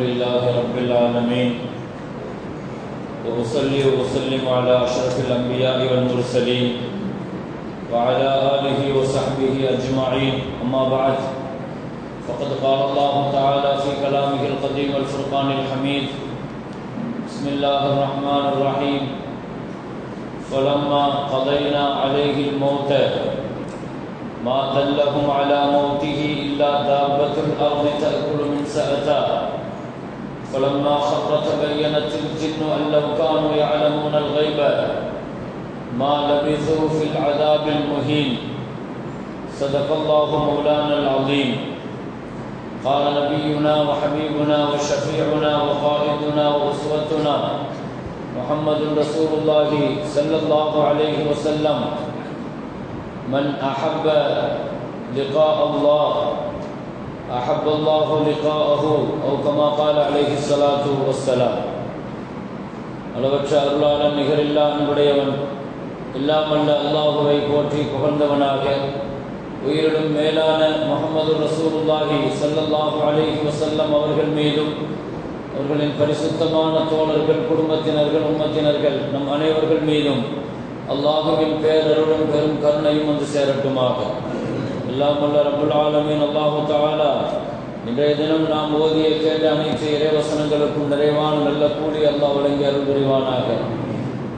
لله رب العالمين وأصلي وأسلم على أشرف الأنبياء والمرسلين وعلى آله وصحبه أجمعين أما بعد فقد قال الله تعالى في كلامه القديم والفرقان الحميد بسم الله الرحمن الرحيم فلما قضينا عليه الموت ما دلهم على موته إلا دابة الأرض تأكل من سأته فلما خر تبينت الجن أن لو كانوا يعلمون الغيب ما لبثوا في العذاب المهين صدق الله مولانا العظيم قال نبينا وحبيبنا وشفيعنا وقائدنا وأسوتنا محمد رسول الله صلى الله عليه وسلم من أحب لقاء الله أحب الله لقاءه أو كما قال عليه الصلاة والسلام அளவற்ற அருளாளன் நிகரில்லா அன்புடையவன் இல்லாமல்ல அல்லாஹுவை போற்றி புகழ்ந்தவனாக உயிரிடும் மேலான முஹம்மது ரசூலுல்லாஹி ஸல்லல்லாஹு அலைஹி வஸல்லம் அவர்கள் மீதும் அவர்களின் பரிசுத்தமான தோழர்கள் குடும்பத்தினர்கள் உம்மத்தினர்கள் நம் அனைவர்கள் மீதும் அல்லாஹுவின் பேரருளும் பெரும் கருணையும் வந்து சேரட்டுமாக. அல்லாஹ் ரப்புல் ஆலமீன் அல்லாஹு தஆலா இன்றைய தினம் நாம் ஓதிய கேட்ட அனைத்து இறைவசனங்களுக்கும் நிறைவான நல்ல கூலி அல்லாஹ் வழங்கி அருள் புரிவானாக.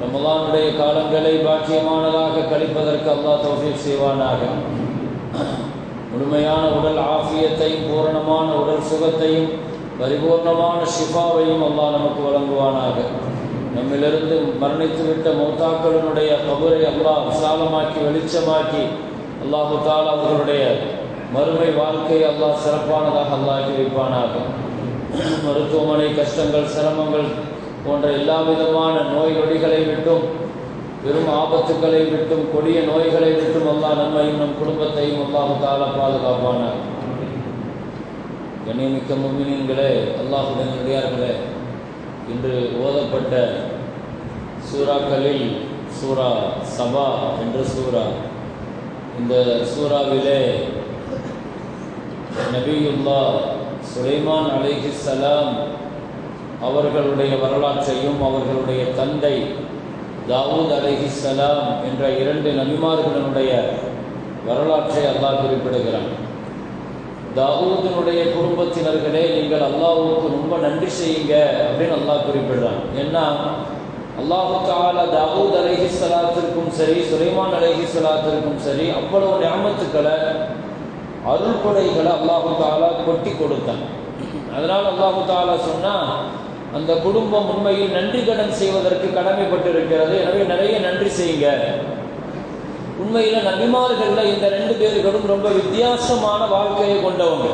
ரமலானுடைய காலங்களை பாக்கியமானதாக கழிப்பதற்கு அல்லாஹ் தௌஃபீக் செய்வானாக. முழுமையான உடல் ஆஃபியத்தையும் பூரணமான உடல் சுகத்தையும் பரிபூர்ணமான ஷிஃபாவையும் அல்லாஹ் நமக்கு வழங்குவானாக. நம்மிலிருந்து மரணித்துவிட்ட மௌத்தாக்களினுடைய கபரை அல்லாஹ் விசாலமாக்கி வெளிச்சமாக்கி அல்லாஹு தஆலா அவர்களுடைய மறுமை வாழ்க்கையை அல்லாஹ் சிறப்பானதாக அல்லாஹ் வைப்பானாக. மருத்துவமனை கஷ்டங்கள் சிரமங்கள் போன்ற எல்லா விதமான நோய் நொடிகளை விட்டும் பெரும் ஆபத்துக்களை விட்டும் கொடிய நோய்களை விட்டும் அல்லாஹ் நம்மையும் நம் குடும்பத்தையும் அல்லாஹு தஆலா பாதுகாப்பானாக. கண்ணியமிக்க முஃமினீன்களே, அல்லாஹ்வுடைய நல்லடியார்களே, இன்று ஓதப்பட்ட சூறாக்களில் சூரா சபா என்ற சூரா, இந்த சூறாவிலே நபியுல்லாஹ் சுலைமான் அலைஹிஸ்ஸலாம் அவர்களுடைய வரலாற்றையும் அவர்களுடைய தந்தை தாவூத் அலைஹிஸ்ஸலாம் என்ற இரண்டு நபிமார்களுடைய வரலாற்றை அல்லாஹ் குறிப்பிடுகிறான். தாவூதினுடைய குடும்பத்தினர்களே, நீங்கள் அல்லாஹ்வுக்கு ரொம்ப நன்றி செய்யுங்க அப்படின்னு அல்லாஹ் குறிப்பிடுறான். ஏன்னா அல்லாஹு தஆலா தாவூத் அலைஹிஸ்ஸலாத்திற்கும் சரி சுலைமான் அலைஹிஸ்ஸலாத்திற்கும் சரி அவ்வளவு நிஅமத்துக்களை அருள்கொடைகளை அல்லாஹு தஆலா கொட்டி கொடுத்தான். அதனால் அல்லாஹு தஆலா சொன்னா அந்த குடும்பம் உண்மையில் நன்றி கடன் செய்வதற்கு கடமைப்பட்டிருக்கிறது. எனவே நிறைய நன்றி செய்யுங்க. உண்மையில நபிமார்கள்ல இந்த ரெண்டு பேர்களும் ரொம்ப வித்தியாசமான வாழ்க்கையை கொண்டவங்க.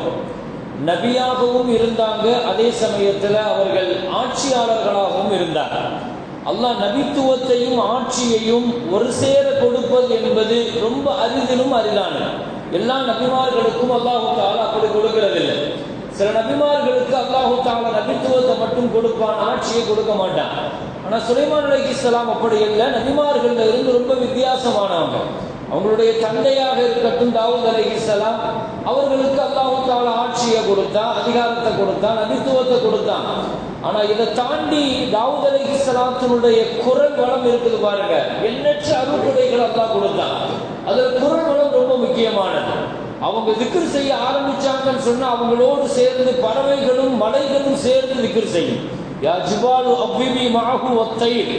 நபியாகவும் இருந்தாங்க, அதே சமயத்தில் அவர்கள் ஆட்சியாளர்களாகவும் இருந்தாங்க. அல்லாஹ் நபித்துவத்தையும் ஆட்சியையும் ஒரு சேர கொடுப்பது என்பது ரொம்ப அரிதிலும் அரிதானது. எல்லா நபிமார்களுக்கும் அல்லாஹு தஆலா அப்படி கொடுக்கிறதில்லை. சில நபிமார்களுக்கு அல்லாஹு தஆலா நபித்துவத்தை மட்டும் கொடுப்பான், ஆட்சியை கொடுக்க மாட்டான். ஆனால் சுலைமான் அலைஹிஸ்ஸலாம் அப்படி இல்லை. நபிமார்கள்ல இருந்து ரொம்ப வித்தியாசமானவங்க. அவங்களுடைய தந்தையாக இருக்கட்டும் தாவூத் அலைஹிஸ்ஸலாம், அவர்களுக்கு அல்லாஹு தஆலா ஆட்சியை கொடுத்தான், அதிகாரத்தை கொடுத்தான், நபித்துவத்தை கொடுத்தான். ஆனா இதை தாண்டி தாவூத் அலைஹிஸ்ஸலாத்தினுடைய குரல் வளம் இருக்குது பாருங்க. எண்ணற்ற அருள்கொடைகள் அல்லாஹ் கொடுத்தான். அதுல குரல் வளம் ரொம்ப முக்கியமானது. அவங்க திக்ர் செய்ய ஆரம்பிச்சாங்கன்னு சொன்னா அவங்களோடு சேர்ந்து பறவைகளும் மலைகளும் சேர்ந்து திக்ர் செய்யும். யா ஜிபாலு அவ்விபி மஅஹு வத்தைர்.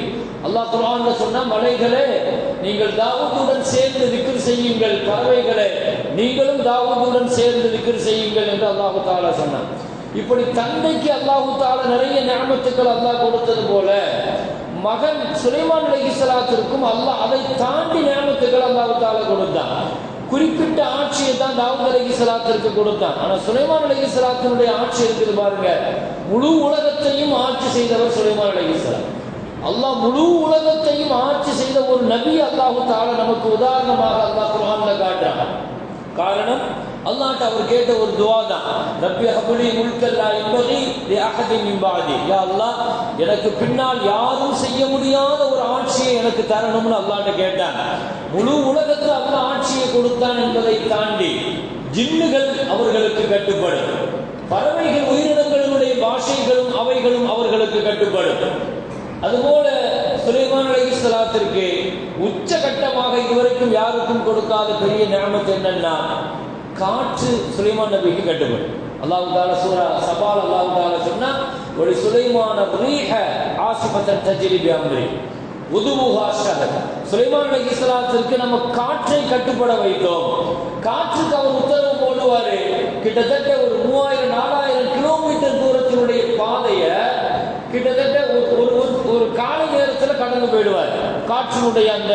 அல்லாஹ் குர்ஆன்ல சொன்னா, மலைகளே நீங்கள் தாவூதுடன் சேர்ந்து திக்ர் செய்யுங்கள், பறவைகளே நீங்களும் தாவூதுடன் சேர்ந்து திக்ர் செய்யுங்கள் என்று அல்லாஹ் தஆலா சொன்னான். இப்படி தந்தைக்கு அல்லாஹ் தஆலா நிறைய நிஅமத்துக்கள் அல்லாஹ் கொடுத்தது போல மகன் சுலைமான் அலைஹிஸ்ஸலாத்திற்கும் அல்லாஹ் அதை தாண்டி நிஅமத்துக்கள் அல்லாஹ் தஆலா கொடுத்தான். குறிப்பிட்ட ஆட்சியை தான் தாவூத் அலைஹிஸ்ஸலாத்திற்கு கொடுத்தான். ஆனா சுலைமான் அலைஹிஸ்ஸலாத்தினுடைய ஆட்சி இருக்குது பாருங்க, முழு உலகத்தையும் ஆட்சி செய்தவர் சுலைமான் அலைஹிஸ்ஸலாம். அல்லாஹ் முழு உலகத்தையும் ஆட்சி செய்த ஒரு நபி அல்லாஹ் தஆலா நமக்கு உதாரணமாக அல்லாஹ் குர்ஆன்ல காட்டுறான். காரணம், அல்லாஹ்ட்ட அவர் கேட்ட ஒரு துஆ தான், ரப்பி ஹப்லி முல்கல் லா யன்பகி லி அஹதின் மின் பஅதி. யா அல்லாஹ், எனக்கு பின்னால் யாரும் செய்ய முடியாத ஒரு ஆட்சியை எனக்கு தரணும்னு அல்லாஹ்ட்ட கேட்டான். முழு உலகத்துல அல்லாஹ் ஆட்சியை கொடுத்தான் என்பதை தாண்டி ஜின்னுகள் அவர்களுக்கு கட்டுப்படும், பறவைகள் உயிரினங்களுடைய பாஷை ஆசைகளும் அவைகளும் அவர்களுக்கு கட்டுப்படும். அதுபோல சுலைமான் அலைஹிஸ்ஸலாத்திற்கு உச்சகட்டமாக இதுவரைக்கும் யாருக்கும் கொடுக்காத பெரிய நியமத் என்னன்னா, காற்று சுலைமான் நபிக்கு கட்டுப்படும். அல்லாஹ் தஆலா சூரா சபால் அல்லாஹ் தஆலா சொன்னா, "வலி சுலைமான ரீஹ ஆசிபத்தன் தஜ்ரி பி அம்ரி உதுவுஹா ஷஹர்." சுலைமான் அலைஹிஸ்ஸலாத்திற்கு நம்ம காற்றை கட்டுப்பட வைத்தோம். காற்றுக்கு அவர் உத்தரவு போடுவாரு. கிட்டத்தட்ட ஒரு 3000-4000 கிலோமீட்டர் தூரத்தினுடைய பாதையை கிட்டத்தட்ட ஒரு காலை நேரத்தில் கடந்து போயிடுவார் காற்றினுடைய அந்த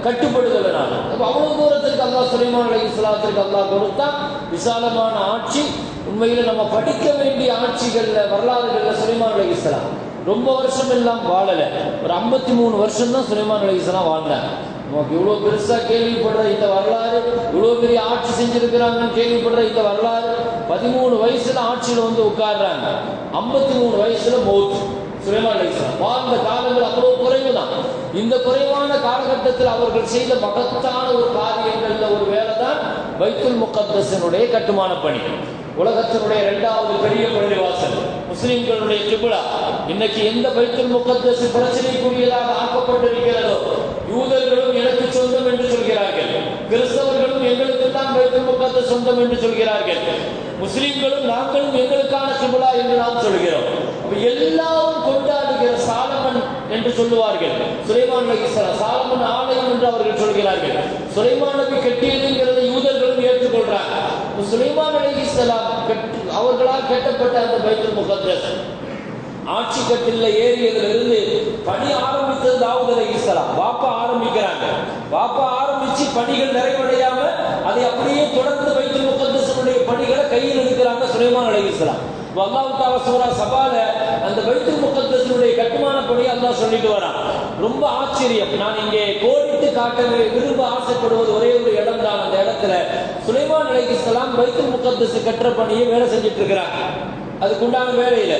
கட்டுப்படுதலினால். அவ்வளவு தூரத்திற்கு அல்லாஹ் சுலைமான் அலைஹிஸ்ஸலாத்திற்கு அல்லாஹ் கொடுத்தா விசாலமான ஆட்சி. உண்மையில் நம்ம படிக்க வேண்டிய ஆட்சிகள்ல வரலாறுகள்ல சுலைமான் அலைஹிஸ்ஸலாம் ரொம்ப வருஷம் எல்லாம் வாழல. ஒரு 53 வருஷம் தான் சுலைமான் அலைஹிஸ்ஸலாம் வாழ்ந்தாங்க. நமக்கு இவ்வளோ பெருசா கேள்விப்படுற இந்த வரலாறு, இவ்வளோ பெரிய ஆட்சி செஞ்சிருக்கிறாங்கன்னு கேள்விப்படுற இந்த வரலாறு, 13 வயசுல ஆட்சியில் வந்து உட்கார்றாங்க, 53 வயசுல மௌத். சுலைமான் அலைஹிஸ்ஸலாம் வாழ்ந்த காலங்கள் அவ்வளவு குறைவுதான். இந்த குறைவான காலகட்டத்தில் அவர்கள் செய்த மகத்தான ஒரு காரியங்கள்ல ஒரு வேலை தான் பைத்துல் முகத்தஸினுடைய கட்டுமான பணி. உலகத்தினுடைய 2வது பெரிய பள்ளிவாசல், முஸ்லிம்களுடைய கிப்லா. இன்னைக்கு எந்த பைத்துல் முகத்தஸ் பிரச்சனைக்குரியதாக ஆக்கப்பட்டிருக்கிறதோ, யூதர்களும் எனக்கு சொந்தம் என்று சொல்கிறார்கள், கிறிஸ்தவர்களும் எங்களுக்கு தான் பைத்துல் முகத்தஸ் சொந்தம் என்று சொல்கிறார்கள், முஸ்லிம்களும் நாங்களும் எங்களுக்கான கிப்லா என்று நாம் சொல்கிறோம். எல்லாரும் கொண்டாடுகிற சாலமன் என்று சொல்லுவார்கள். சுலைமான் அலைஹிஸ்ஸலாம் சாலமன் ஆலயம் என்று அவர்கள் சொல்கிறார்கள். சுலைமான் நபி கட்டியதுங்கிறத யூதர்களும் ஏற்றுக்கொள்றாங்க. சுலைமான் அலைஹிஸ்ஸலாம் அவர்களால் கட்டப்பட்ட அந்த பைத்துல் முகத்தஸ் ஆட்சி கட்டில ஏறியதிலிருந்து பணி ஆரம்பித்தது தாவூத் அலைஹிஸ்ஸலாம். வாப்பா ஆரம்பிக்கிறாங்க. வாப்பா ஆரம்பிச்சு பணிகள் நிறைவடையாம அதை அப்படியே தொடர்ந்து பைத்துல் முகத்தஸுடைய பணிகளை கையில் எடுக்கிறாங்க சுலைமான் அலைஹிஸ்ஸலாம். அல்லாஹ் தஆலா சூரா சபால அந்த பைத்துல் முகத்தஸுடைய கட்டுமான பணியை அல்லாஹ் சொல்லிட்டு வரான். ரொம்ப ஆச்சரியம். நான் இங்கே கோடிட்டு காட்ட விரும்ப ஆசைப்படுவது ஒரே ஒரு இடம் தான். அந்த இடத்துல சுலைமான் அலைஹிஸ்ஸலாம் பைத்துல் முகத்தஸ் கட்டுற பணியை வேலை செஞ்சுட்டு இருக்கிறாங்க. அதுக்குண்டான வேலையில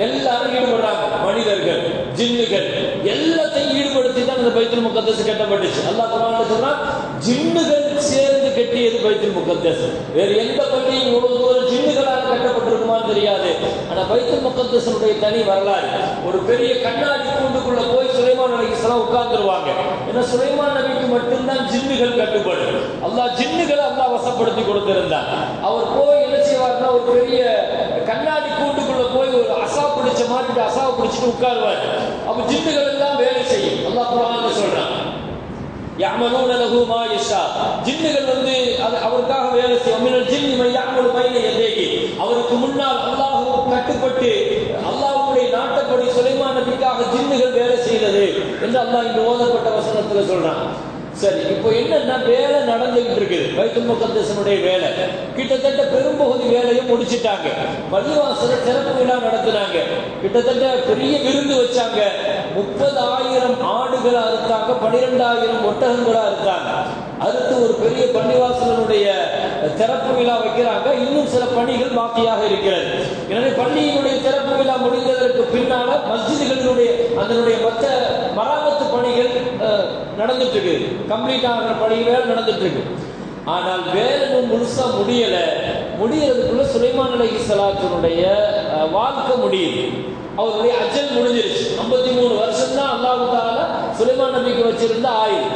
எல்லாரும் ஈடுபடுறாங்க. மனிதர்கள், ஜின்னுகள் எல்லாத்தையும் ஈடுபடுத்தி தான் அந்த பைத்துல் முகத்தஸ் கட்டப்பட்டுச்சு. அல்லாஹ் குர்ஆன்ல சொல்றான், ஜின்னுகள் சேர்ந்து கட்டியது பைத்துல் முகத்தஸ். வேற எந்த பள்ளியும் இவ்வளவு தூரம் ஜின்னுகளால் கட்டப்பட்டிருக்குமான்னு தெரியாது. ஆனா பைத்துல் முகத்தஸுடைய தனி வரலாறு. ஒரு பெரிய கண்ணாடி கூண்டுக்குள்ள போய் சுலைமான் அலைஹிஸ்ஸலாம் உட்கார்ந்துருவாங்க. ஏன்னா சுலைமான் நபிக்கு மட்டும்தான் ஜின்னுகள் கட்டுப்படும். அல்லாஹ் ஜின்னுகளை அல்லாஹ் வசப்படுத்தி கொடுத்திருந்தான். அவர் போய் என்ன செய்வார்னா, ஒரு பெரிய கண்ணாடி கூண்டுக்குள்ள போய் ஒரு அசா பிடிச்ச மாதிரி அசாவை பிடிச்சிட்டு உட்காருவார். அப்ப ஜின்னுகள் எல்லாம் வேலை செய்யும். அல்லாஹ் குர்ஆன்ல சொல்றான், يعملون له ما يشاء. ஜின்னுகள் வந்து அவருக்காக வேலை செய்யும். மினல் ஜின்னி மன் يعمل بين يديه. அவருக்கு முன்னால் அல்லாஹ் கட்டுப்பட்டு அல்லாஹ்வுடைய நாட்டப்படி சுலைமான் நபிக்காக ஜின்னுகள் வேலை செய்தது என்று அல்லாஹ் இந்த ஓதப்பட்ட வசனத்துல சொல்றான். சரி, இப்போ என்னன்னா வேலை நடந்துகிட்டு இருக்குது. பைத்துல் முகத்தஸுடைய வேலை கிட்டத்தட்ட பெரும்பகுதி வேலையை முடிச்சிட்டாங்க. பள்ளிவாசல சிறப்பு விழா நடத்தினாங்க. கிட்டத்தட்ட பெரிய விருந்து வச்சாங்க. 30,000 ஆடுகளை அறுத்தாங்க, 12,000 ஒட்டகங்களை அறுத்தாங்க. அடுத்து ஒரு பெரிய பள்ளிவாசலுடைய திறப்பு விழா வைக்கிறாங்க. இன்னும் சில பணிகள் பாக்கியாக இருக்கிறது. எனவே பள்ளியினுடைய திறப்பு விழா முடிந்ததற்கு பின்னால மஸ்ஜிதுகளினுடைய அதனுடைய மற்ற மராமத்து பணிகள் நடந்துட்டு இருக்கு. கம்ப்ளீட் ஆகிற பணிகள் நடந்துட்டு இருக்கு. ஆனால் வேலை முழுசா முடியறதுக்குள்ள சுலைமான் அலைஹிஸ்ஸலாத்தினுடைய வாழ்க்கை முடியுது. அவருடைய அஜல் முடிஞ்சிருச்சு. 53 வருஷம் தான் அல்லாஹ் தஆலா சுலைமான் நபிக்கு வச்சிருந்த ஆயுள்.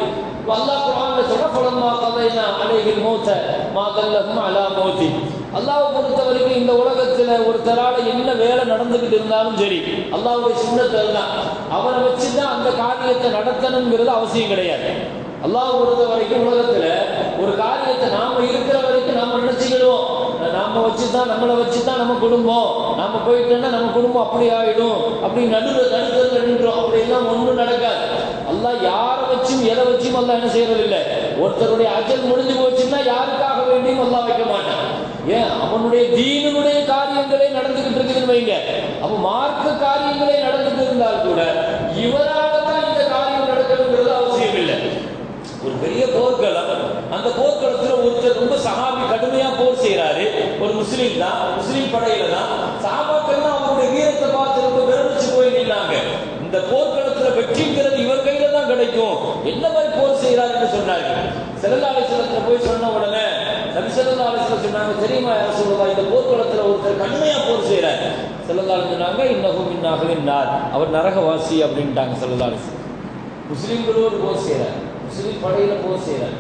அல்லாஹ் குர்ஆன்ல சொல்ற, "ஃபலம்மா கதைனா அலைஹில் மௌத மா தல்லஹும் அலா மௌதி." அல்லாஹ் பொறுத்த வரைக்கும் இந்த உலகத்துல ஒரு தரால என்ன வேலை நடந்துகிட்டு இருந்தாலும் சரி, அல்லாஹ்வுடைய சுன்னத் அதுதான். அவரை வச்சுதான் அந்த காரியத்தை நடத்தணுங்கிறது அவசியம் கிடையாது. அல்லாஹ் பொறுத்த வரைக்கும் உலகத்துல ஒரு காரியத்தை நாம இருக்கிற வரைக்கும் நாம நினைச்சுக்கிடுவோம், நாம வச்சுதான் நம்மளை வச்சுதான் நம்ம குடும்பம், நாம போயிட்டோம்னா நம்ம குடும்பம் அப்படி ஆயிடும், அப்படி நடுத்தல் நின்றோம். அப்படி எல்லாம் ஒன்றும் நடக்காது. அல்லாஹ் யாரை வச்சும் எதை வச்சும் அல்லாஹ் என்ன செய்யறது இல்லை. ஒருத்தருடைய அஜல் முடிஞ்சு போச்சுன்னா யாருக்காக வேண்டியும் அல்லாஹ் வைக்க மாட்டான். ஏன்? அவனுடைய தீனுடைய காரியங்களே நடந்துகிட்டு இருக்குதுன்னு வைங்க. அப்ப மார்க்க காரியங்களே நடந்துட்டு இருந்தால் கூட இவரால தான் இந்த காரியம் நடக்கணுங்கிறது அவசியம் இல்லை. ஒரு பெரிய போர்க்களம், அந்த போர்க்களத்துல ஒருத்தர் ரொம்ப சஹாபி கடுமையா போர் செய்யறாரு. ஒரு முஸ்லீம் தான், முஸ்லீம் படையில தான். சஹாபாக்கள் தான் அவருடைய வீரத்தை பார்த்து ரொம்ப விரமிச்சு போய் நின்னாங்க. இந்த போர்க்களத்துல வெற்றிங்கிறது இவர் கையில தான் கிடைக்கும், என்ன மாதிரி போர் செய்யறாருன்னு சொன்னாங்க. ஸல்லல்லாஹு அலைஹி வஸல்லம் போய் சொன்ன உடனே நபி ஸல்லல்லாஹு அலைஹி வஸல்லம் சொன்னாங்க, தெரியுமா யா ரசூலுல்லாஹ், இந்த போர்க்களத்துல ஒருத்தர் கடுமையா போர் செய்யறாரு, ஸல்லல்லாஹு அலைஹி சொன்னாங்க இன்னஹு மின் அஹ்லின் நார், அவர் நரகவாசி அப்படின்ட்டாங்க ஸல்லல்லாஹு அலைஹி. முஸ்லீம்களோடு போர் செய்கிறார், முஸ்லீம் படையில் போர் செய்கிறார்.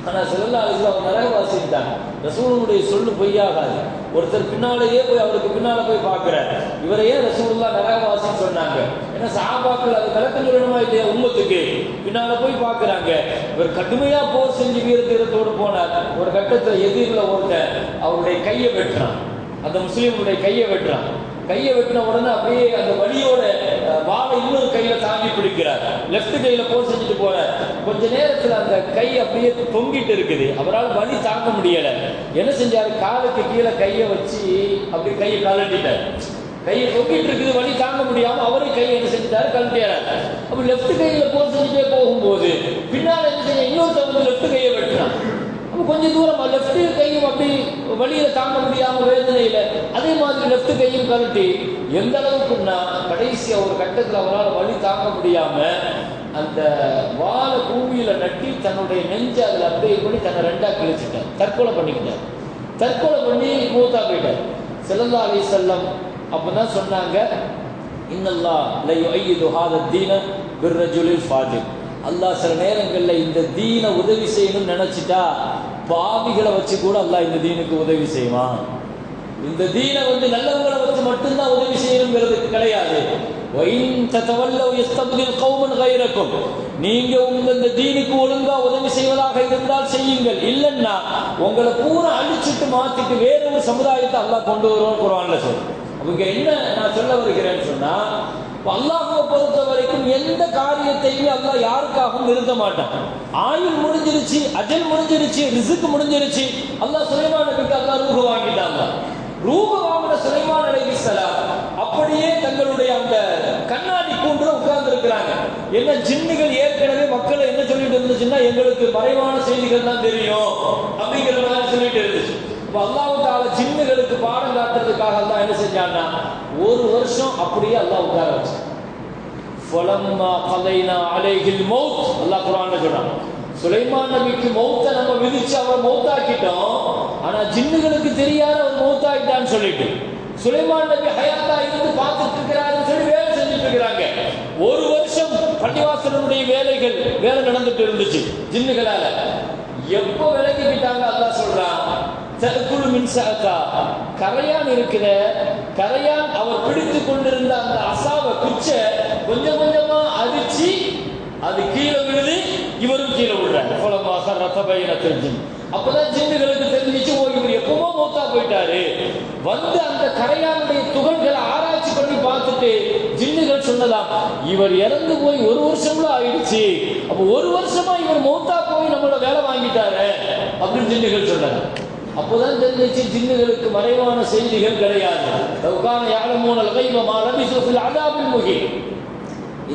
ஆனால் ஸல்லல்லாஹு அலைஹி அவர் நரகவாசிட்டாங்க. ரசூலுடைய சொல்லு பொய்யாகாது. ஒருத்தர் பின்னாலேயே போய் அவருக்கு பின்னால போய் பார்க்கிறார், இவரை ஏன் ரசூலுல்லாஹ் நரகவாசின்னு சொன்னாங்க? ஏன்னா சஹாபாக்கள் அது கலக்கம் சொல்லணுமா இல்லையா உம்மத்துக்கு? பின்னால போய் பார்க்கிறாங்க. இவர் கடுமையா போர் செஞ்சு வீர தீரத்தோடு போனார். ஒரு கட்டத்தில் எதிரில் ஒருத்தர் அவருடைய கையை வெட்டுறான், அந்த முஸ்லீமுடைய கையை வெட்டுறான். கையை வெட்டின உடனே அப்படியே அந்த வலியோட வாழை இன்னொரு கையில தாங்கி பிடிக்கிறார். லெப்ட் கையில போர் செஞ்சுட்டு போறார். கொஞ்ச நேரத்தில் அந்த கை அப்படியே தொங்கிட்டு இருக்குது. அவரால் வலி தாங்க முடியல. என்ன செஞ்சாரு? காலுக்கு கீழே கையை வச்சு அப்படி கையை கழட்டிட்டார். கையை தொங்கிட்டு இருக்குது, வலி தாங்க முடியாம அவரே கையை என்ன செஞ்சுட்டாரு? கழட்டியார். அப்ப லெப்ட் கையில போர் செஞ்சுட்டே போகும்போது பின்னால என்ன செஞ்ச இன்னொருத்தர் வந்து லெப்ட் கையை வெட்டினான். கொஞ்சம் தூரம் லெப்ட் கையும் அப்படி வழியில தாங்க முடியாம வேதனையில அதே மாதிரி லெப்ட் கையும் கழட்டி எந்த அளவுக்குன்னா கடைசியா ஒரு கட்டத்தில் அவரால் வலி தாங்க முடியாம அந்த வாழை பூமியில நட்டி தன்னுடைய நெஞ்ச அதில் அப்படியே பண்ணி தன்னை ரெண்டா கிழிச்சிட்டார். தற்கொலை பண்ணிக்கிட்டார். தற்கொலை பண்ணி மூத்தா போயிட்டார். ஸல்லல்லாஹு அலைஹி வஸல்லம் அப்பதான் சொன்னாங்க, இன்னல்லாஹ் லா யுஅய்யிது ஹாதா தீன பிர்ரஜுலில் ஃபாஜிர். அல்லாஹ் சில நேரங்களில் இந்த தீனை உதவி செய்யணும்னு நினைச்சிட்டா பாவிகளை வச்சு கூட அல்லாஹ் இந்த தீனுக்கு உதவி செய்வான். இந்த தீனை வந்து நல்லவங்களை வச்சு மட்டும்தான் உதவி செய்யணுங்கிறது கிடையாது. நீங்க இந்த தீனுக்கு ஒழுங்கா உதவி செய்வதாக இருந்தால் செய்யுங்கள், இல்லைன்னா உங்களை பூரா அழிச்சிட்டு மாத்திட்டு வேற ஒரு சமுதாயத்தை அல்லாஹ் கொண்டு வருவோம் குர்ஆன்ல சொல்லு. அவங்க என்ன நான் சொல்ல வருகிறேன்னு சொன்னா, அல்லாஹ்வை பொறுத்த வரைக்கும் எந்த காரியத்தையுமே அல்லாஹ் யாருக்காகவும் நிறுத்த மாட்டான். ஆயுள் முடிஞ்சிருச்சு, அஜல் முடிஞ்சிருச்சு, ரிஸ்க் முடிஞ்சிருச்சு. அல்லாஹ் சுலைமான் நபிக்கு அல்லாஹ் ரூஹ் வாங்கிட்டாங்க. ரூஹ் வாங்கின சுலைமான் அலைஹிஸ்ஸலாம் அப்படியே தங்களுடைய அந்த கண்ணாடி கூண்டுல உட்கார்ந்து இருக்கிறாங்க. என்ன ஜின்னுகள் ஏற்கனவே மக்களை என்ன சொல்லிட்டு இருந்துச்சுன்னா, எங்களுக்கு மறைவான செய்திகள் தான் தெரியும் அப்படிங்கிற மாதிரி சொல்லிட்டு இருந்துச்சு. அல்லாஹ் தஆலா ஜின்னுகளுக்கு பாடம் காட்டுறதுக்காக அல்லாஹ் என்ன செஞ்சான்னா, ஒரு வருஷம் அப்படியே அல்லாஹ் உட்கார வச்சான். ஃபலம்மா கலைனா அலைஹில் மௌத், அல்லாஹ் குர்ஆன்ல சொல்றான், சுலைமான் நபிக்கு மௌத்தை நம்ம விதிச்சு அவர் மௌத்தாக்கிட்டோம். ஆனா ஜின்னுகளுக்கு தெரியாத அவர் மௌத்தாயிட்டான்னு சொல்லிட்டு சுலைமான் நபி ஹயாத்தா இருந்து பார்த்துட்டு இருக்கிறாருன்னு சொல்லி வேலை செஞ்சுட்டு இருக்கிறாங்க. ஒரு வருஷம் பள்ளிவாசலுடைய வேலை நடந்துட்டு இருந்துச்சு ஜின்னுகளால. எப்போ விலகிக்கிட்டாங்க அல்லாஹ் சொல்றான், கரையான் இருக்கிற கரையான் அவர் பிடித்து கொண்டிருந்த அந்த அசாவை குச்ச கொஞ்சம் கொஞ்சமா அரிச்சு அது கீழே விழுது, இவரும் கீழே விடுறாரு. அப்பதான் ஜின்னுகளுக்கு தெரிஞ்சிச்சு, ஓ இவர் எப்பவோ மௌத்தா போயிட்டாரு. வந்து அந்த கரையானுடைய துகள்களை ஆராய்ச்சி பண்ணி பார்த்துட்டு ஜின்னுகள் சொன்னதாம், இவர் இறந்து போய் ஒரு வருஷம்ல ஆயிடுச்சு, அப்ப ஒரு வருஷமா இவர் மௌத்தா போய் நம்மள வேலை வாங்கிட்டாரு அப்படின்னு ஜின்னுகள் சொன்னாங்க. அப்போதான் தெரிஞ்சிச்சு ஜின்னுகளுக்கு மறைவான செய்திகள் கிடையாது.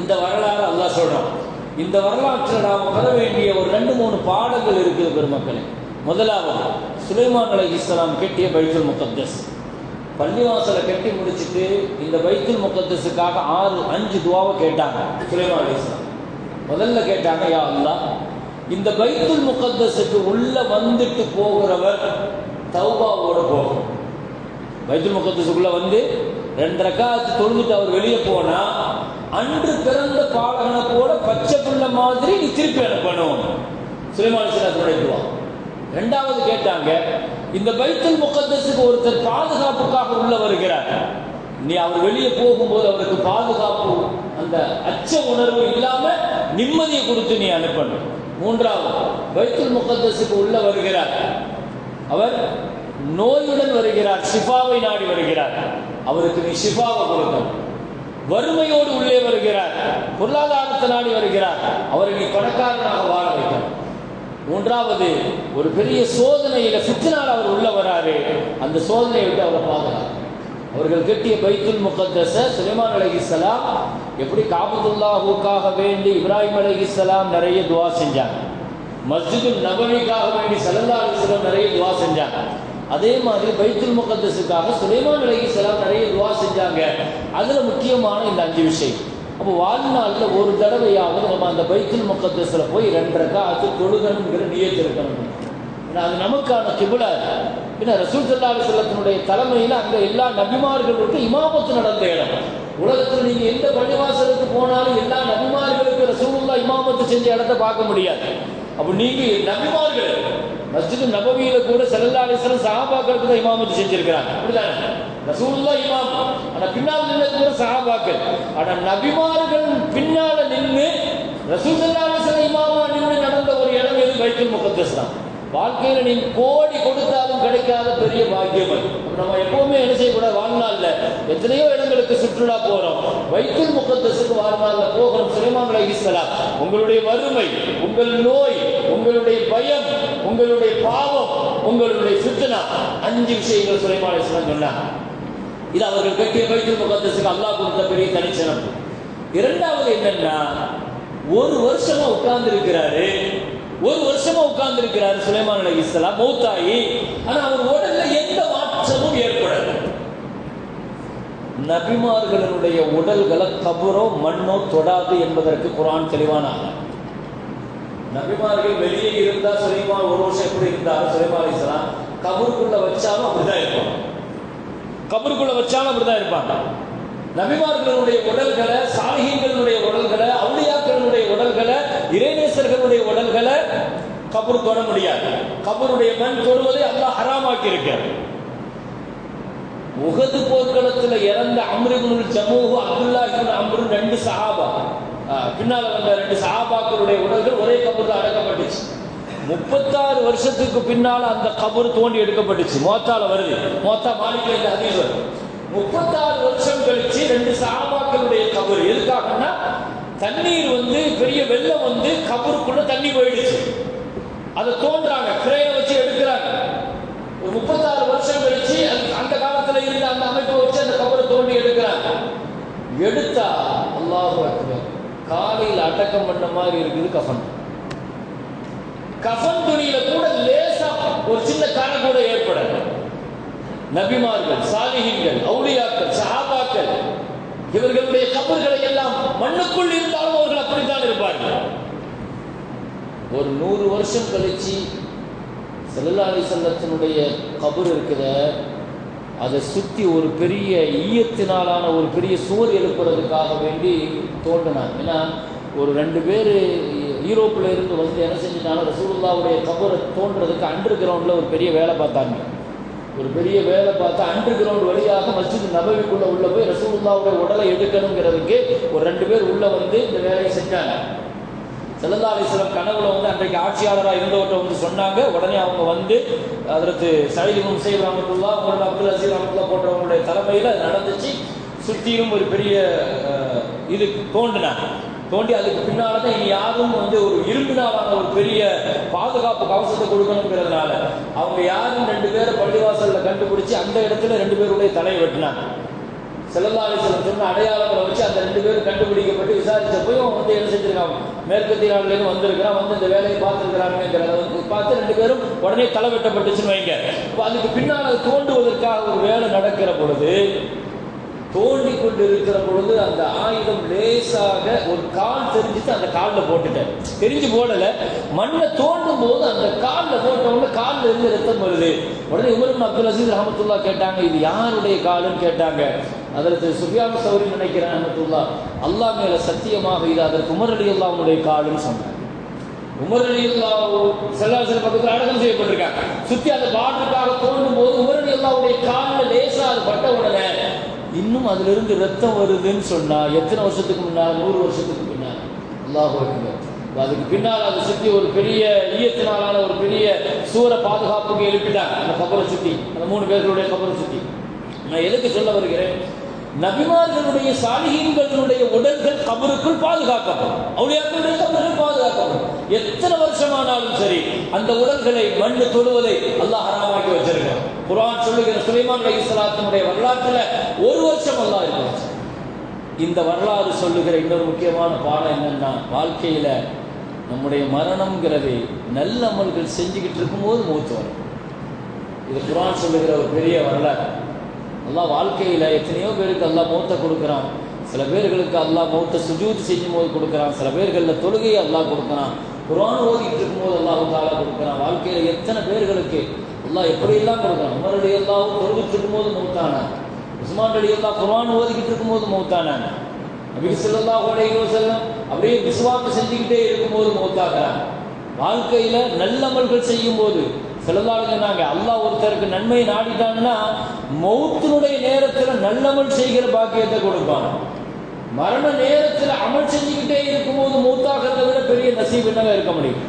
இந்த வரலாறு அல்லாஹ் சொல்றான். இந்த வரலாற்றில் நாம் பெற வேண்டிய ஒரு 2-3 பாடங்கள் இருக்குது பெருமக்களே. முதலாவது, சுலைமான் அலைஹிஸ்ஸலாம் கட்டிய பைத்துல் முகத்தஸ். பள்ளிவாசலை கட்டி முடிச்சுட்டு இந்த பைத்துல் முகத்தஸுக்காக 5 துவாவை கேட்டாங்க சுலைமான் அலைஹிஸ்ஸலாம். முதல்ல கேட்டாங்க, யா அல்லாஹ், இந்த பைத்துல் முகத்தஸுக்கு உள்ள வந்துட்டு போகிறவர் தௌபாவோட போகணும். பைத்துல் முகத்தஸுக்குள்ள வந்து 2 ரக்காத் தொழுதுட்டு அவர் வெளியே போனா அன்று பிறந்த பாலகனை போல பச்சை புள்ள மாதிரி நீ திருப்பி அனுப்பணும். சுலைமான் அலைஹிஸ்ஸலாத்துடைய துவா. 2வது கேட்டாங்க, இந்த பைத்துல் முகத்தஸுக்கு ஒருத்தர் பாதுகாப்புக்காக உள்ள வருகிறார், நீ அவர் வெளியே போகும்போது அவருக்கு பாதுகாப்பு அந்த அச்ச உணர்வு இல்லாம நிம்மதியை கொடுத்து நீ அனுப்பணும். 3வது, பைத்துல் முகத்தஸுக்கு உள்ள வருகிறார், அவர் நோயுடன் வருகிறார், ஷிஃபாவை நாடி வருகிறார், அவருக்கு நீ ஷிஃபாவை கொடுக்கணும். வறுமையோடு உள்ளே வருகிறார், பொருளாதாரத்தை நாடி வருகிறார், அவரை நீ பணக்காரனாக வாழ வைக்கணும். 3வது, ஒரு பெரிய சோதனையில ஃபித்னால அவர் உள்ள வராரு, அந்த சோதனையை விட்டு அவரை பாதுகாக்கணும். அவர்கள் கட்டிய பைத்துல் முகத்தஸ சுலைமான் அலைஹிஸ்ஸலாம் எப்படி காபத்துல்லாஹுக்காக வேண்டி இப்ராஹிம் அலைஹிஸ்ஸலாம் நிறைய துவா செஞ்சாங்க, மஸ்ஜிதுல் நபவிக்காக வேண்டி ஸல்லல்லாஹு அலைஹி வஸல்லம் நிறைய துவா செஞ்சாங்க, அதே மாதிரி பைத்துல் முகத்தஸுக்காக சுலைமான் அலைஹிஸ்ஸலாம் நிறைய துவா செஞ்சாங்க. அதுல முக்கியமான இந்த 5 விஷயம். அப்போ வாழ்நாளில் ஒரு தடவையாவது நம்ம அந்த பைத்துல் முகத்தஸில் போய் 2 ரக்காத் தொழுகணுங்கிற நியத் இருக்கணும். அது நமக்கான கிபிலா. ஏன்னா ரசூல் ஸல்லல்லாஹு அலைஹி வஸல்லத்தினுடைய தலைமையில் அங்கே எல்லா நபிமார்களுக்கு இமாமத்து நடந்த இடம். உலகத்தில் நீங்கள் எந்த பள்ளிவாசலுக்கு போனாலும் எல்லா நபிமார்களுக்கு ரசூலுல்லாஹ் இமாமத்து செஞ்ச இடத்தை பார்க்க முடியாது. அப்போ நீங்கள் நபிமார்கள் மஸ்ஜிது நபவியில கூட ஸல்லல்லாஹு அலைஹி வஸல்லம் சஹாபாக்களுக்கு தான் இமாமத்து செஞ்சிருக்கிறாங்க. அப்படிதானே? ரசூலுல்லாஹ் இமாம், ஆனா பின்னால் நின்னது கூட சஹாபாக்கள். ஆனா நபிமார்கள் பின்னால நின்று ரசூல் ஸல்லல்லாஹு அலைஹி வஸல்லம் இமாமா நின்று நடந்த ஒரு இடம் எது? பைத்துல் முகத்தஸ் தான். வாழ்க்கையில நீங்க கோடி கொடுத்தாலும் கிடைக்காத பெரிய பாக்கியம் அது. நம்ம எப்பவுமே என்ன செய்யக்கூடாது, வாழ்நாள்ல எத்தனையோ இடங்களுக்கு சுற்றுலா போறோம், பைத்துல் முகத்தஸுக்கு வாழ்நாள்ல போகிறோம். சுலைமான் அலைஹிஸ்ஸலாம் உங்களுடைய வறுமை, உங்கள் நோய், உங்களுடைய பயம், உங்களுடைய பாவம், உங்களுடைய ஃபித்னா, 5 விஷயங்கள் சுலைமான் அலைஹிஸ்ஸலாம் சொன்னாங்க. இது அவர்கள் கட்டிய பைத்துல் முகத்தஸுக்கு அல்லாஹ் கொடுத்த பெரிய தனிச்சிறப்பு. இரண்டாவது என்னன்னா, ஒரு வருஷமா உட்கார்ந்து இருக்கிறாரு, சுலைமான் அலைஹிஸ்ஸலாம் மௌத்தாயி. ஆனா அவர் உடல்ல எந்த மாற்றமும் ஏற்படல. நபிமார்களுடைய உடல்களை கபரோ மண்ணோ தொடாது என்பதற்கு குர்ஆன் தெளிவான ஆதாரம். நபிமார்கள் வெளியே இருந்தா சுலைமான் ஒரு வருஷம் எப்படி இருந்தாரு சுலைமான் அலைஹிஸ்ஸலாம், கபருக்குள்ள வச்சாலும் அப்படிதான் இருப்பாங்க. நபிமார்களுடைய உடல்களை, சாலிஹீன்களுடைய உடல்களை, அவுலியாக்களுடைய உடல்களை, இறைநேசர்களுடைய உடல்களை கபர் தொட முடியாது. கபருடைய மண் தொடுவதை அல்லாஹ் ஹராமாக்கி இருக்கிறார். உஹது போர்க்களத்தில் இறந்த அம்ர் இப்னுல் ஜமூஹ், அப்துல்லாஹ் இப்னு அம்ர், 2 சஹாபா, பின்னால் வந்த 2 சஹாபாக்களுடைய உடல்கள் ஒரே கபர்ல அடக்கப்பட்டுச்சு. 36 வருஷத்துக்கு பின்னால் அந்த கபர் தோண்டி எடுக்கப்பட்டுச்சு. மோத்தால வருது, மோத்தா மாலிக்ல இந்த ஹதீஸ் வருது. 36 வருஷம் கழிச்சு 2 சஹாபாக்களுடைய கபர். எதுக்காகன்னா, தண்ணீர் பெரிய வெள்ளம் கபருக்குள்ள தண்ணி போயிடுச்சு. அதை தோன்றாங்க, கிரேனை வச்சு எடுக்கிறாங்க. ஒரு 36 வருஷம் கழிச்சு அந்த காலத்துல இருந்த அந்த அமைப்பை வச்சு அந்த கபரை தோண்டி எடுக்கிறாங்க. எடுத்தா அல்லாஹு அக்பர், காலையில் அடக்கம் பண்ண மாதிரி இருக்குது கஃன். கஃன் துணியில கூட லேசா ஒரு சின்ன கரை கூட ஏற்படல. நபிமார்கள், சாலிஹீன்கள், அவுலியாக்கள், சஹாபாக்கள், இவர்களுடைய கபர்களை எல்லாம் மண்ணுக்குள் இருந்தாலும் அவர்கள் அப்படித்தான் இருப்பார்கள். ஒரு 100 வருஷம் கழிச்சு ஸல்லல்லாஹு அலைஹி வஸல்லத்தினுடைய கபர் இருக்குத, அதை சுற்றி ஒரு பெரிய ஈயத்தினாலான ஒரு பெரிய சுவர் எழுப்புறதுக்காக வேண்டி தோண்டினாங்க. ஏன்னா ஒரு 2 பேர் யூரோப்பில் இருந்து என்ன செஞ்சுட்டாங்க, ரசூலுல்லாஹ்வுடைய கபரை தோன்றதுக்கு அண்டர் கிரவுண்டில் ஒரு பெரிய வேலை பார்த்தாங்க. அண்டர் கிரவுண்ட் வழியாக மஸ்ஜித் நபவிக்குள்ள உள்ள போய் ரசூலுல்லாஹ்வுடைய உடலை எடுக்கணுங்கிறதுக்கு ஒரு 2 பேர் உள்ள இந்த வேலையை செஞ்சாங்க. ஸல்லல்லாஹு அலைஹி வஸல்லம் கனவுல அன்றைக்கு ஆட்சியாளராக இருந்தவர்கிட்ட சொன்னாங்க. உடனே அவங்க ஹஜ்ரத் சயீத் இப்னு முஸையப் ரஹ்மத்துல்லாஹ், அப்துல் அஸீஸ் ரஹ்மத்துல்லாஹ் போன்றவங்களுடைய தலைமையில் அது நடந்துச்சு. சுற்றியும் ஒரு பெரிய இது தோண்டி அதுக்கு பின்னால தான் இனி யாரும் ஒரு இரும்பினாலான ஒரு பெரிய பாதுகாப்பு கவசத்தை கொடுக்கணுங்கிறதுனால அவங்க யாரும் 2 பேரை பள்ளிவாசல்ல கண்டுபிடிச்சு அந்த இடத்துல 2 பேருடைய தலையை வெட்டினாங்க. ஸல்லல்லாஹு அலைஹி வஸல்லம் சொன்ன அடையாளங்களை வச்சு அந்த 2 பேரும் கண்டுபிடிக்கப்பட்டு விசாரிச்சப்பையும் என்ன செஞ்சிருக்காங்க, மேற்கத்திய நாடுலேருந்து வந்திருக்கிறான், இந்த வேலையை பார்த்துருக்கிறாங்கிறத பார்த்து 2 பேரும் உடனே தலை வெட்டப்பட்டுச்சுன்னு வைங்க. இப்போ அதுக்கு பின்னால் அது தோண்டுவதற்காக ஒரு வேலை நடக்கிற பொழுது, தோண்டி கொண்டு இருக்கிற பொழுது அந்த ஆயுதம் லேசாக ஒரு கால் தெரிஞ்சுட்டு அந்த காலில் போட்டுட்டேன். தெரிஞ்சு போடலை, மண்ணை தோண்டும் போது அந்த காலில் போட்ட உடனே காலில் இருந்து ரத்தம் வருது. உடனே உமர் இப்னு அப்துல் அஸீஸ் ரஹ்மத்துல்லாஹ் கேட்டாங்க, இது யாருடைய காலுன்னு கேட்டாங்க. அதற்கு சுஃபியான் சௌரி நினைக்கிறேன் ரஹ்மத்துல்லாஹ், அல்லாஹ் மேல சத்தியமாக இது அதற்கு உமர் ரலியல்லாஹுடைய காலுன்னு சொன்னாங்க. உமர் ரலியல்லாஹு ஸல்லல்லாஹு அலைஹி வஸல்லம் பக்கத்தில் அடக்கம் செய்யப்பட்டிருக்காங்க. சுற்றி அந்த பார்டருக்காக தோண்டும் போது உமர் ரலியல்லாஹுடைய காலில் லேசா அது பட்ட உடனே இன்னும் அதுல இருந்து ரத்தம் வருதுன்னு சொன்னா எத்தனை வருஷத்துக்கு முன்னால்? 100 வருஷத்துக்கு பின்னால். அல்லாஹ் அக்பர். அதுக்கு பின்னால் அதை சுற்றி ஒரு பெரிய ஈயத்தினாலான ஒரு பெரிய சூர பாதுகாப்புக்கு எழுப்பிட்டாங்க அந்த கபரை சுற்றி, அந்த 3 பேர்களுடைய கபரை சுற்றி. நான் எதுக்கு சொல்ல வருகிறேன், நபிமார்களுடைய சாலிஹீன்களுடைய உடல்கள் கபருக்குள் பாதுகாக்கப்படும், அவுலியாக்களுடைய கபர்கள் பாதுகாக்கப்படும். எத்தனை வருஷமானாலும் சரி அந்த உடல்களை மண்ணு தொடுவதை அல்லாஹ் ஹராமாக்கி வச்சிருக்கிறான். குர்ஆன் சொல்லுகிற சுலைமான் அலைஹிஸ்ஸலாத்தினுடைய வரலாற்றுல 1 வருஷம் அல்லாஹ் இருந்துச்சு. இந்த வரலாறு சொல்லுகிற இன்னொரு முக்கியமான பாடம் என்னன்னா, வாழ்க்கையில நம்முடைய மரணம்ங்கிறது நல்ல அமல்கள் செஞ்சுக்கிட்டு இருக்கும்போது மூத்து வரும். இது குர்ஆன் சொல்லுகிற ஒரு பெரிய வரலாறு. அல்லாஹ் வாழ்க்கையில் எத்தனையோ பேருக்கு அல்லாஹ் மௌத்தை கொடுக்குறான். சில பேர்களுக்கு அல்லாஹ் மௌத்தை சுஜூத் செய்யும் போது கொடுக்குறான், சில பேர்களில் தொழுகையை அல்லாஹ் கொடுக்குறான், குர்ஆன் ஓதிட்டு இருக்கும்போது அல்லாஹ் தாலா கொடுக்குறான். வாழ்க்கையில் எத்தனை பேர்களுக்கு அல்லாஹ் எப்படியெல்லாம் கொடுக்குறான். உமர் ரலியல்லாஹு தொழுகிட்டு இருக்கும்போது மௌத்தானான், உஸ்மான் ரலியல்லாஹு குர்ஆன் ஓதிக்கிட்டு இருக்கும்போது மௌத்தானான், நபி ஸல்லல்லாஹு அலைஹி வஸல்லம் அப்படியே விஸ்வாக்கு செஞ்சுக்கிட்டே இருக்கும்போது மௌத்தாகிறான். வாழ்க்கையில் நல்லமல்கள் செய்யும் போது ஸல்லல்லாஹு சொன்னாங்க, அல்லாஹ் ஒருத்தருக்கு நன்மையை நாடிட்டான்னா மௌத்தினுடைய நேரத்தில் நல்லமல் செய்கிற பாக்கியத்தை கொடுப்பான். மரண நேரத்தில் அமல் செஞ்சுக்கிட்டே இருக்கும்போது மௌத்தாகிறத விட பெரிய நசீப் என்னங்க இருக்க முடியும்?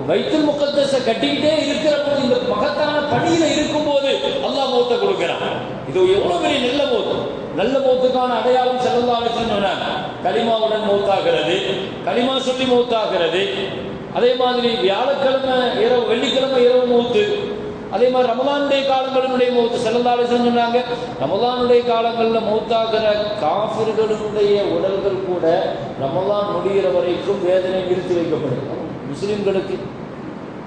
பைத்துல் முகத்தஸை கட்டிக்கிட்டே இருக்கிற போது, இந்த மகத்தான பணியில இருக்கும்போது அல்லாஹ் மௌத்தை கொடுக்கிறான். இது எவ்வளவு பெரிய நல்ல மௌத்து. நல்ல மௌத்துக்கான அடையாளம் ஸல்லல்லாஹு அலைஹி வஸல்லம் சொன்னாங்க, கலிமாவுடன் மௌத்தாகிறது, கலிமா சொல்லி மௌத்தாகிறது. அதே மாதிரி வியாழக்கிழமை இரவு, வெள்ளிக்கிழமை இரவு மௌத்து. அதே மாதிரி ரமலானுடைய காலங்களினுடைய மௌத்து. ஸல்லல்லாஹு அலைஹி வஸல்லம் சொன்னாங்க, ரமலானுடைய காலங்களில் மௌத்தாகிற காஃபிர்களுடைய உடல்கள் கூட ரமலான் முடிகிற வரைக்கும் வேதனை நிறுத்தி வைக்கப்படும். முஸ்லிம்களுக்கு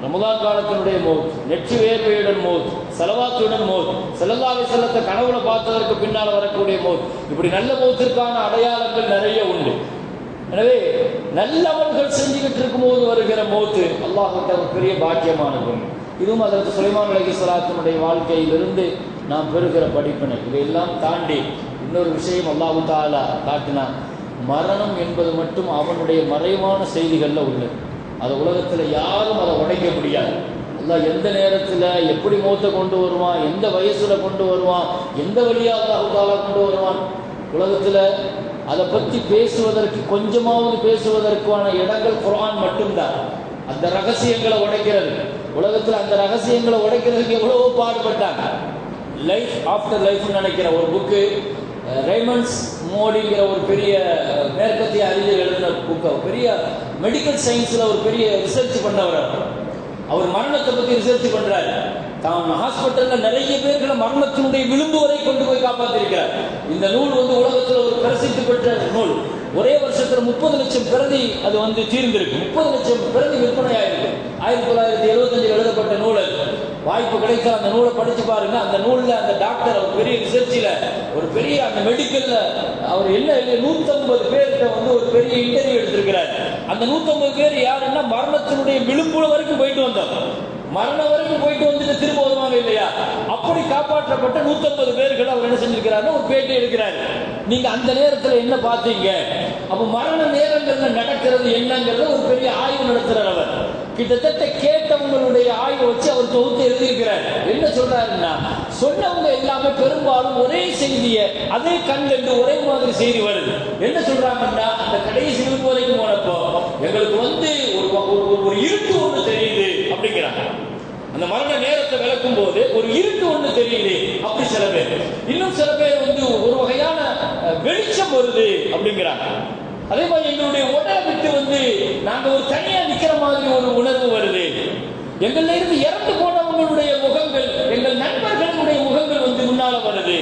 ரமலான் காலத்தினுடைய மௌத், நெற்றி வேர்வையுடன் மௌத், ஸலவாத்துடன் மௌத், ஸல்லல்லாஹு அலைஹி வஸல்லத்தை கனவுல பார்த்ததற்கு பின்னால் வரக்கூடிய மௌத், இப்படி நல்ல மௌத்திற்கான அடையாளங்கள் நிறைய உண்டு. எனவே நல்ல அமல்கள் செஞ்சுக்கிட்டு இருக்கும்போது வருகிற மௌத்து அல்லாஹ்விட்ட ஒரு பெரிய பாக்கியமானது. இதுவும் ஹஜ்ரத் சுலைமான் அலைஹிஸ்ஸலாத்தினுடைய வாழ்க்கையிலிருந்து நாம் பெறுகிற படிப்பினை. இதையெல்லாம் தாண்டி இன்னொரு விஷயம் அல்லாஹ் தஆலா காட்டினான். மரணம் என்பது மட்டும் அவனுடைய மறைவான செய்திகளில் உள்ளது. அதை உலகத்தில் யாரும் அதை உடைக்க முடியாது. அல்லாஹ் எந்த நேரத்தில் எப்படி மௌத்தை கொண்டு வருவான், எந்த வயசில் கொண்டு வருவான், எந்த வழியாக அல்லாஹ் தஆலா கொண்டு வருவான், உலகத்தில் அதை பற்றி பேசுவதற்கு, கொஞ்சமாவது பேசுவதற்கான இடங்கள் குர்ஆன் மட்டும்தான். அந்த ரகசியங்களை உடைக்கிறது, உலகத்தில் அந்த ரகசியங்களை உடைக்கிறதுக்கு எவ்வளவோ பாடுபட்டாங்க. லைஃப் ஆஃப்டர் லைஃப்னு நினைக்கிற ஒரு புக்கு, ரேமண்ட்ஸ் மோடிங்கிற ஒரு பெரிய மேற்கத்திய அறிஞர் எழுதின புக்கு, பெரிய மெடிக்கல் சயின்ஸில் ஒரு பெரிய ரிசர்ச் பண்ணவர். அவர் மரணத்தை பற்றி ரிசர்ச் பண்ணுறாரு. தான் ஹாஸ்பிட்டலில் நிறைய பேர்களை மரணத்தினுடைய விளிம்பு வரை கொண்டு போய் காப்பாற்றிருக்கிறார். இந்த நூல் உலகத்தில் ஒரு பிரசித்தி பெற்ற நூல். ஒரே வருஷத்தில் 30 லட்சம் பிரதி அது தீர்ந்திருக்கு. 30 லட்சம் பிரதி விற்பனையாயிருக்கு. 1975 எழுதப்பட்ட நூல். வாய்ப்பு கிடைத்தா அந்த நூலை படிச்சு பாருங்க. அந்த நூலில் அந்த டாக்டர் ஒரு பெரிய ரிசர்ச்சில், ஒரு பெரிய அந்த மெடிக்கல்ல அவர் என்ன 150 பேர்கிட்ட ஒரு பெரிய இன்டர்வியூ எடுத்திருக்கிறார். அந்த 150 பேர் யாருன்னா மரணத்தினுடைய விளிம்பு வரைக்கும் போயிட்டு வந்தாங்க. மரணம் வரைக்கும் போயிட்டு வந்துட்டு திரும்ப வருவாங்க இல்லையா, அப்படி காப்பாற்றப்பட்ட 150 பேர்கள் அவர் என்ன செஞ்சிருக்கிறாரு, ஒரு பேட்டி எடுக்கிறாரு. நீங்க அந்த நேரத்தில் என்ன பார்த்தீங்க, அப்ப மரண நேரங்கள்ல நடக்கிறது என்னங்கிறத ஒரு பெரிய ஆய்வு நடத்துறார் அவர். கிட்டத்தட்ட கேட்டவங்களுடைய ஆய்வை வச்சு அவர் தொகுத்து எழுதியிருக்கிறார். என்ன சொல்றாருன்னா, சொன்னவங்க எல்லாமே பெரும்பாலும் ஒரே செய்தியை, அதே கண்டென்ட், ஒரே மாதிரி செய்தி வருது. என்ன சொல்றாங்கன்னா, அந்த கடைசி நிமிடம் வரைக்கும் போனப்போ எங்களுக்கு ஒரு இருட்டு ஒன்று தெரியுது அப்படிங்கிறாங்க. அந்த மரண நேரத்தை விளக்கும் போது ஒரு இருட்டு ஒன்று தெரியுது அப்படி சில பேர். இன்னும் சில பேர் ஒரு வகையான வெளிச்சம் வருது அப்படிங்கிறாங்க. அதே மாதிரி எங்களுடைய உடலை விட்டு நாங்க ஒரு தனியா நிக்கிற மாதிரி ஒரு உணர்வு வருது. எங்கள்ல இருந்து இறந்து போனவங்களுடைய முகங்கள், எங்கள் நண்பர்களுடைய முகங்கள் முன்னால வருது.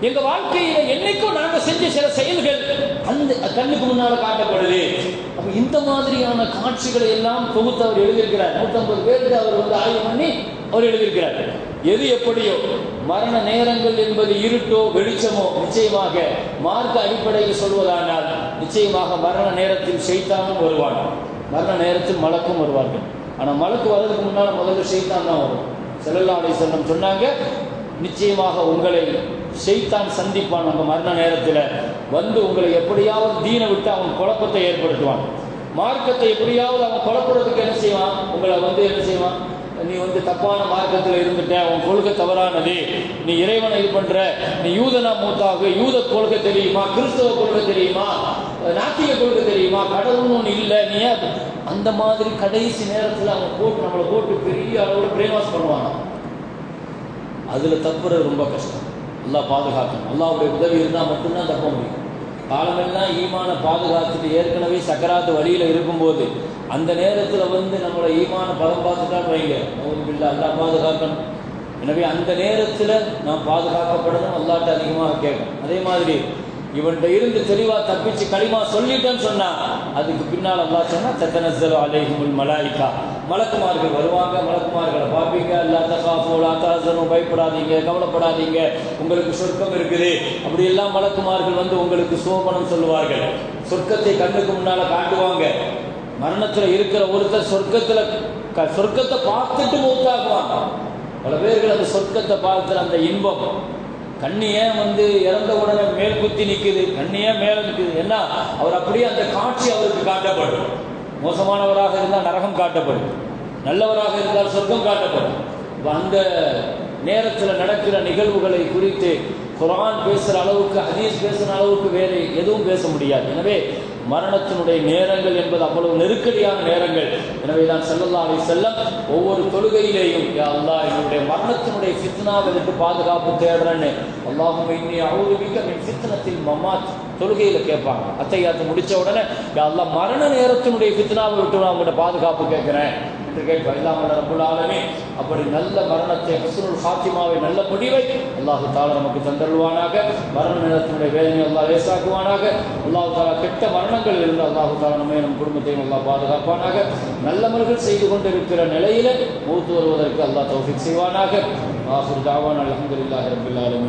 எங்க வாழ்க்கையில என்னைக்கும் நாங்க செஞ்ச சில செயல்கள் அந்த கண்ணுக்கு முன்னால காட்டப்படுது. அப்ப இந்த மாதிரியான காட்சிகளை எல்லாம் தொகுத்து அவர் எழுதியிருக்கிறார். 150 பேருக்கு அவர் ஆய்வு பண்ணி அவர் எழுதியிருக்கிறார். எது எப்படியோ மரண நேரங்கள் என்பது இருட்டோ வெளிச்சமோ, நிச்சயமாக மார்க்க அடிப்படையில் சொல்வதானால் நிச்சயமாக மரண நேரத்தில் ஷைத்தானும் வருவான், மரண நேரத்தில் மலக்கும் வருவார்கள். ஆனா மலக்கு வர்றதுக்கு முன்னால முதல்ல ஷைத்தான் தான் வரும். ஸல்லல்லாஹு அலைஹி வஸல்லம் சொன்னாங்க, நிச்சயமாக உங்களை ஷைத்தான் சந்திப்பான். நம்ம மரண நேரத்தில் உங்களை எப்படியாவது தீனை விட்டு அவன் குழப்பத்தை ஏற்படுத்துவான். மார்க்கத்தை எப்படியாவது அவன் குழப்பறதுக்கு என்ன செய்வான், உங்களை என்ன செய்வான், நீ தப்பான மார்க்கத்தில் இருந்துட்ட, உன் கொள்கை தவறானது, நீ இறைவனை இது பண்ற, நீ யூதனா மூத்தாக, யூத கொள்கை தெரியுமா, கிறிஸ்தவ கொள்கை தெரியுமா, நாத்திக கொள்கை தெரியுமா, கடவுள்னு ஒன்று இல்லை, நீ அந்த மாதிரி கடைசி நேரத்தில் அவன் நம்மளை போட்டு பெரிய அளவில் பிரெயின் வாஷ் பண்ணுவான். அதில் தப்புறது ரொம்ப கஷ்டம். அல்லாஹ் பாதுகாக்கணும். அல்லாஹ்வுடைய உதவி இருந்தால் மட்டும்தான் தப்ப முடியும். காலமெல்லாம் ஈமான பாதுகாத்துட்டு ஏற்கனவே சக்கராத்து வழியில் இருக்கும்போது அந்த நேரத்தில் நம்மளை ஈமான பதம் பார்த்துட்டான்னு வைங்க, இல்லை அல்லாஹ் பாதுகாக்கணும். எனவே அந்த நேரத்தில் நாம் பாதுகாக்கப்படணும், அல்லாஹ்ட்ட அதிகமாக கேட்கணும். அதே மாதிரி இவன்கிட்ட இருந்து தெளிவாக தப்பிச்சு களிமா சொல்லிட்டேன்னு சொன்னா அதுக்கு பின்னால் அல்லாஹ் சொன்னா தத்தனஸ்ஸலு அலைஹிமுல் மலாயிகா, மலக்குமார்கள் வருவாங்க, மலக்குமார்களை பார்ப்பீங்க. அல்லா தகாஃபு லா தஹ்சனு, பயப்படாதீங்க, கவலைப்படாதீங்க, உங்களுக்கு சொர்க்கம் இருக்குது. அப்படி எல்லாம் மலக்குமார்கள் வந்து உங்களுக்கு சோபனம் சொல்லுவார்கள். சொர்க்கத்தை கண்ணுக்கு முன்னால காட்டுவாங்க. மரணத்தில் இருக்கிற ஒருத்தர் சொர்க்கத்தை பார்த்துட்டு மௌத்தாக்குவாங்க. பல பேர்கள் அந்த சொர்க்கத்தை பார்க்கிற அந்த இன்பம் கண்ணியே வந்து இறந்த உடனே மேல் குத்தி நிற்குது, கண்ணியே மேல நிற்குது. என்ன, அவர் அப்படியே அந்த காட்சி அவருக்கு காட்டப்படும். மோசமானவராக இருந்தால் நரகம் காட்டப்படும், நல்லவராக இருந்தால் சொர்க்கம் காட்டப்படும். அந்த நேரத்தில் நடக்கிற நிகழ்வுகளை குறித்து குர்ஆன் பேசுகிற அளவுக்கு, ஹதீஸ் பேசுகிற அளவுக்கு வேறு எதுவும் பேச முடியாது. எனவே மரணத்தினுடைய நேரங்கள் என்பது அவ்வளவு நெருக்கடியான நேரங்கள். எனவே தான் ஸல்லல்லாஹு அலைஹி வஸல்லம் ஒவ்வொரு தொழுகையிலேயும், யா அல்லாஹ், என்னுடைய மரணத்தினுடைய ஃபித்னாவை விட்டு பாதுகாப்பு தேடுறேன்னு, அல்லாஹும்ம இன்னி அஊது பிக்க மின் ஃபித்னத்தில் மமாத் தொழுகையில் கேட்பாங்க. அத்தையாத்து முடித்த உடனே, யா அல்லாஹ், மரண நேரத்தினுடைய ஃபித்னாவை விட்டு நான் உங்கள்கிட்ட பாதுகாப்பு கேட்குறேன் என்று கேட்பார். இல்லாமல் ரப்புல் ஆலமீன் அப்படி நல்ல மரணத்தை, ஹுஸ்னுல் ஹாத்திமாவை, நல்ல முடிவை அல்லாஹு தஆலா நமக்கு தந்தருள்வானாக. மரண நேரத்தினுடைய வேதனை அல்லாஹ் லேசாக்குவானாக. அல்லாஹு தஆலா கெட்ட மரணங்கள் இருந்து அல்லாஹு தஆலா நம்மை, நம் குடும்பத்தையும் அல்லாஹ் பாதுகாப்பானாக. நல்லமல்கள் செய்து கொண்டிருக்கிற நிலையில மூத்து வருவதற்கு அல்லாஹ் தௌஃபீக் செய்வானாக. ஆகிர் தாவானா அல்ஹம்துலில்லாஹி ரப்பில் ஆலமீன்.